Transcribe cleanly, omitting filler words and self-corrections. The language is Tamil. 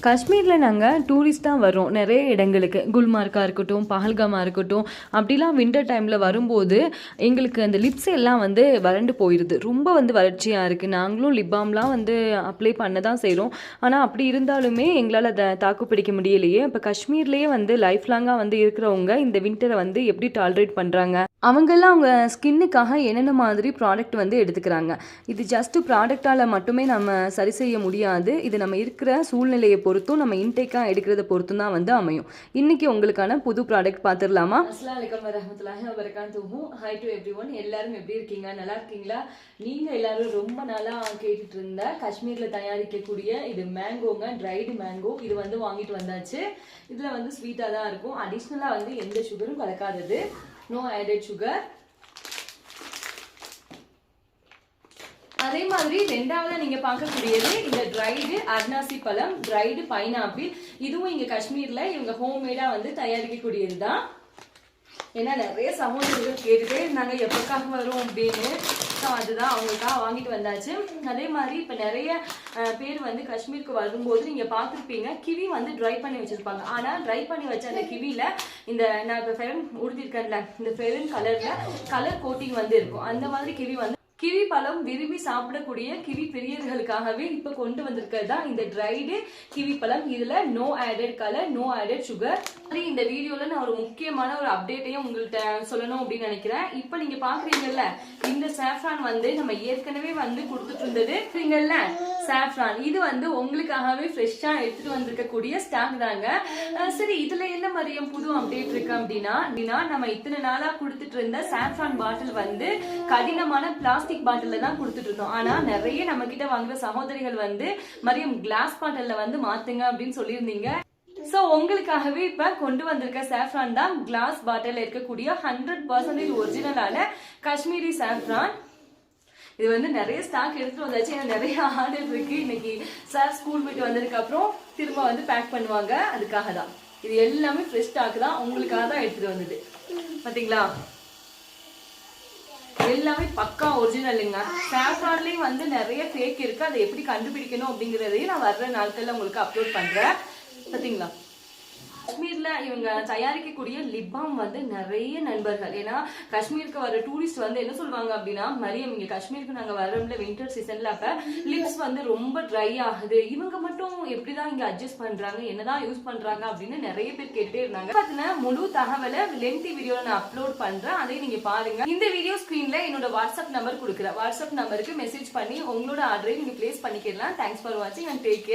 காஷ்மீரில் நாங்கள் டூரிஸ்ட்டாக வரோம் நிறைய இடங்களுக்கு. குல்மார்க்காக இருக்கட்டும், பஹல்காமாக இருக்கட்டும். அப்படிலாம் வின்டர் டைமில் வரும்போது எங்களுக்கு அந்த லிப்ஸ் எல்லாம் வந்து வறண்டு போயிடுது. ரொம்ப வந்து வறட்சியாக இருக்குது. நாங்களும் லிப் பாம்லாம் வந்து அப்ளை பண்ண தான் செய்கிறோம். ஆனால் அப்படி இருந்தாலுமே எங்களால் அதை தாக்கு பிடிக்க முடியலையே. இப்போ காஷ்மீர்லேயே வந்து லைஃப் லாங்காக வந்து இருக்கிறவங்க இந்த வின்டரை வந்து எப்படி டாலரேட் பண்ணுறாங்க, அவங்கெல்லாம் அவங்க ஸ்கின்னுக்காக என்னென்ன மாதிரி ப்ராடக்ட் வந்து எடுத்துக்கிறாங்க. இது ஜஸ்ட் ப்ராடக்டால் மட்டுமே நம்ம சரி செய்ய முடியாது. இது நம்ம இருக்கிற சூழ்நிலையை பொறுத்தும் நம்ம இன்டேக்காக எடுக்கிறத பொறுத்தும் தான் வந்து அமையும். இன்னைக்கு உங்களுக்கான புது ப்ராடக்ட் பார்த்துடலாமா? அஸ்ஸலாமு அலைக்கும் வரஹ்மத்துல்லாஹி வபரகாத்துஹு. Hi to everyone. எல்லாரும் எப்படி இருக்கீங்க? நல்லா இருக்கீங்களா? நீங்கள் எல்லாரும் ரொம்ப நாளாக கேட்டுட்டு இருந்த காஷ்மீரில் தயாரிக்கக்கூடிய இது மேங்கோங்க, ட்ரைடு மேங்கோ. இது வந்து வாங்கிட்டு வந்தாச்சு. இதில் வந்து ஸ்வீட்டாக தான் இருக்கும். அடிஷ்னலாக வந்து எந்த சுகரும் கலக்காதது. No added sugar. அதே மாதிரி ரெண்டாவது நீங்க பார்க்கக்கூடியது இந்த ட்ரைடு அர்னாசி பழம், ட்ரைடு பைனாப்பிள். இதுவும் இங்க காஷ்மீர்ல இவங்க ஹோம்மேடா வந்து தயாரிக்கக்கூடியது தான். ஏன்னா நிறைய சகோதரர்கள் கேட்டுட்டே இருந்தாங்க எப்பக்காக வரும் அப்படின்னு. அதுதான் அவங்களுக்காக வாங்கிட்டு வந்தாச்சு. அதே மாதிரி இப்போ நிறைய பேர் வந்து காஷ்மீருக்கு வரும்போது நீங்க பார்த்துருப்பீங்க, கிவி வந்து ட்ரை பண்ணி வச்சிருப்பாங்க. ஆனால் ட்ரை பண்ணி வச்ச அந்த கிவியில இந்த நான் இப்போ ஃபெரன் உடுத்திருக்கேன்ல, இந்த ஃபெரன் கலர் கோட்டிங் வந்து இருக்கும். அந்த மாதிரி கிவி வந்து கிவி பழம் விரும்பி சாப்பிடக்கூடிய கிவி பிரியர்களுக்காகவே இப்ப கொண்டு வந்திருக்கிறது தான் இந்த ட்ரைடு கிவி பழம். இதுல no added colour, no added sugar. இந்த வீடியோல நான் ஒரு முக்கியமான ஒரு அப்டேட்டையும் உங்கள்கிட்ட சொல்லணும் அப்படின்னு நினைக்கிறேன். இப்ப நீங்க பாக்குறீங்கல்ல, இந்த சாஃப்ரான் வந்து நம்ம ஏற்கனவே வந்து கொடுத்துட்டு இருந்தது சாஃப்ரான். இது வந்து உங்களுக்காகவே ஃப்ரெஷ்ஷா எடுத்துட்டு வந்திருக்கக்கூடிய ஸ்டாக் தாங்க. சரி, இதுல என்ன மாதிரியும் புது அப்டேட் இருக்கு அப்படின்னா நம்ம இத்தனை நாளா கொடுத்துட்டு இருந்த சாஃப்ரான் பாட்டில் வந்து கடினமான பிளாஸ்டிக் பாட்டில் தான் கொடுத்துட்டு இருந்தோம். ஆனா நிறைய நம்ம கிட்ட வாங்குற சகோதரிகள் வந்து மரியம் கிளாஸ் பாட்டில்ல வந்து மாத்துங்க அப்படின்னு சொல்லியிருந்தீங்க. சோ உங்களுக்காகவே இப்ப கொண்டு வந்திருக்க சாஃப்ரான் தான் கிளாஸ் பாட்டில் இருக்கக்கூடிய 100% ஒரிஜினலான காஷ்மீரி சாஃப்ரான். இது வந்து நிறைய ஸ்டாக் எடுத்துட்டு வந்தாச்சு. ஏன்னா நிறைய ஆர்டர் இருக்கு. இன்னைக்கு சார் ஸ்கூல் போயிட்டு வந்ததுக்கு அப்புறம் திரும்ப வந்து பேக் பண்ணுவாங்க. அதுக்காக தான் இது எல்லாமே ஃப்ரெஷ் ஸ்டாக் தான், உங்களுக்காக தான் எடுத்துட்டு வந்தது. பாத்தீங்களா, எல்லாமே பக்கா ஒரிஜினலுங்க. சாஃப்ரான்லயும் வந்து நிறைய ஃபேக் இருக்கு. அதை எப்படி கண்டுபிடிக்கணும் அப்படிங்கறதையும் நான் வர்ற நாட்கள்ல உங்களுக்கு அப்லோட் பண்றேன். பாத்தீங்களா, காஷ்மீர்ல இவங்க தயாரிக்கக்கூடிய லிப் பாம் வந்து நிறைய நண்பர்கள், ஏன்னா காஷ்மீருக்கு வர டூரிஸ்ட் வந்து என்ன சொல்லுவாங்க அப்படின்னா, மரியம் இங்க காஷ்மீருக்கு நாங்க வரோம்ல வின்டர் சீசன்ல, அப்ப லிப்ஸ் வந்து ரொம்ப ட்ரை ஆகுது, இவங்க மட்டும் எப்படிதான் இங்க அட்ஜஸ்ட் பண்றாங்க, என்னதான் யூஸ் பண்றாங்க அப்படின்னு நிறைய பேர் கேட்டுட்டே இருந்தாங்க. பாத்தீங்கன்னா முழு தகவலை லென்த்தி வீடியோல நான் அப்லோட் பண்றேன், அதை நீங்க பாருங்க. இந்த வீடியோ ஸ்கிரீன்ல என்னோட வாட்ஸ்அப் நம்பர் கொடுக்குறேன். வாட்ஸ்அப் நம்பருக்கு மெசேஜ் பண்ணி உங்களோட ஆர்டரை நீங்க பிளேஸ் பண்ணிக்கலாம். தேங்க்ஸ் ஃபார் வாட்சிங் அண்ட் டேக் கேர்.